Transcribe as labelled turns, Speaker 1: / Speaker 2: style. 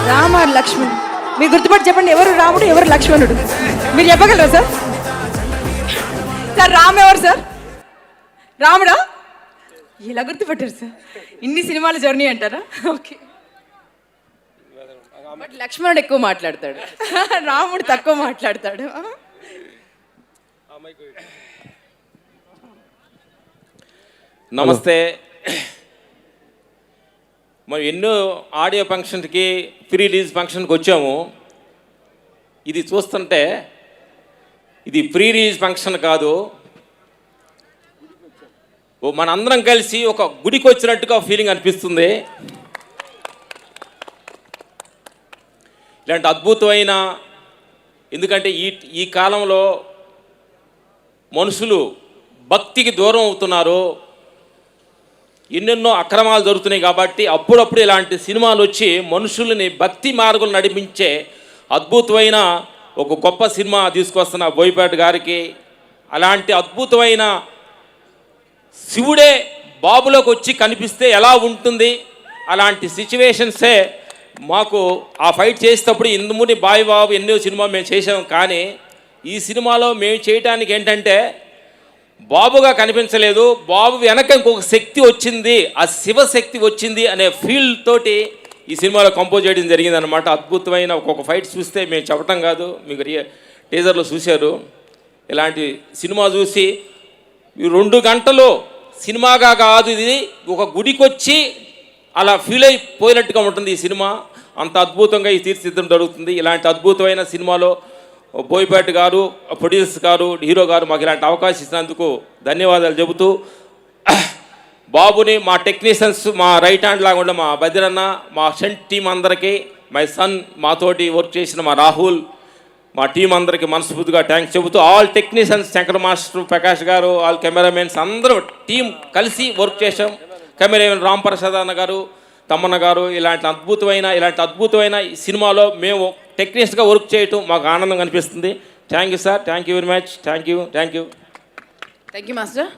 Speaker 1: రామ లక్ష్మణ్ మీరు గుర్తుపట్టి చెప్పండి, ఎవరు రాముడు ఎవరు లక్ష్మణుడు మీరు చెప్పగలరా సార్? సార్ రామ్ ఎవరు సార్? రాముడా? ఇలా గుర్తుపట్టారు సార్, ఇన్ని సినిమాల జర్నీ అంటారా? ఓకే, బట్ లక్ష్మణుడు ఎక్కువ మాట్లాడతాడు, రాముడు తక్కువ మాట్లాడతాడు.
Speaker 2: నమస్తే. మనం ఎన్నో ఆడియో ఫంక్షన్కి ప్రీ రిలీజ్ ఫంక్షన్కి వచ్చాము. ఇది చూస్తుంటే ఇది ప్రీ రిలీజ్ ఫంక్షన్ కాదు, మనందరం కలిసి ఒక గుడికి వచ్చినట్టుగా ఫీలింగ్ అనిపిస్తుంది. ఇలాంటి అద్భుతమైన, ఎందుకంటే ఈ కాలంలో మనుషులు భక్తికి దూరం అవుతున్నారు, ఎన్నెన్నో అక్రమాలు జరుగుతున్నాయి. కాబట్టి అప్పుడప్పుడు ఇలాంటి సినిమాలు వచ్చి మనుషుల్ని భక్తి మార్గం నడిపించే అద్భుతమైన ఒక గొప్ప సినిమా తీసుకొస్తున్న బోయపాటి గారికి, అలాంటి అద్భుతమైన శివుడే బాబులోకి వచ్చి కనిపిస్తే ఎలా ఉంటుంది, అలాంటి సిచ్యువేషన్సే మాకు ఆ ఫైట్ చేసేటప్పుడు ఇందుముని బాయ్ బాబు ఎన్నో సినిమా మేము చేసాం. కానీ ఈ సినిమాలో మేము చేయడానికి ఏంటంటే బాబుగా కనిపించలేదు, బాబు వెనక ఇంకొక శక్తి వచ్చింది, ఆ శివశక్తి వచ్చింది అనే ఫీల్ తోటి ఈ సినిమాలో కంపోజ్ చేయడం జరిగిందనమాట. అద్భుతమైన ఒక్కొక్క ఫైట్ చూస్తే మేము చెప్పటం కాదు, మీకు టీజర్లో చూశారు. ఇలాంటి సినిమా చూసి 2 గంటలు సినిమాగా కాదు, ఇది ఒక గుడికి వచ్చి అలా ఫీల్ అయిపోయినట్టుగా ఉంటుంది ఈ సినిమా. అంత అద్భుతంగా ఈ తీర్చిదిద్దడం జరుగుతుంది. ఇలాంటి అద్భుతమైన సినిమాలో బోయపాటి గారు, ప్రొడ్యూసర్ గారు, హీరో గారు మాకు ఇలాంటి అవకాశం ఇచ్చినందుకు ధన్యవాదాలు చెబుతూ, బాబుని మా టెక్నీషియన్స్, మా రైట్ హ్యాండ్ లాగా ఉండే మా బద్రన్న, మా సెంట్ టీం అందరికీ, మై సన్, మాతోటి వర్క్ చేసిన మా రాహుల్, మా టీం అందరికీ మనస్ఫూర్తిగా థ్యాంక్స్ చెబుతూ, all technicians, Shankar master, Prakash గారు, ఆల్ కెమెరామెన్స్ అందరూ టీం కలిసి వర్క్ చేసాం. కెమెరామెన్ రామ్ ప్రసాద్ అన్న గారు, తమ్మన్న గారు, ఇలాంటి అద్భుతమైన ఈ సినిమాలో మేము టెక్నీషియన్గా వర్క్ చేయటం మాకు ఆనందం అనిపిస్తుంది. Thank you sir, thank you very much, thank you
Speaker 1: master.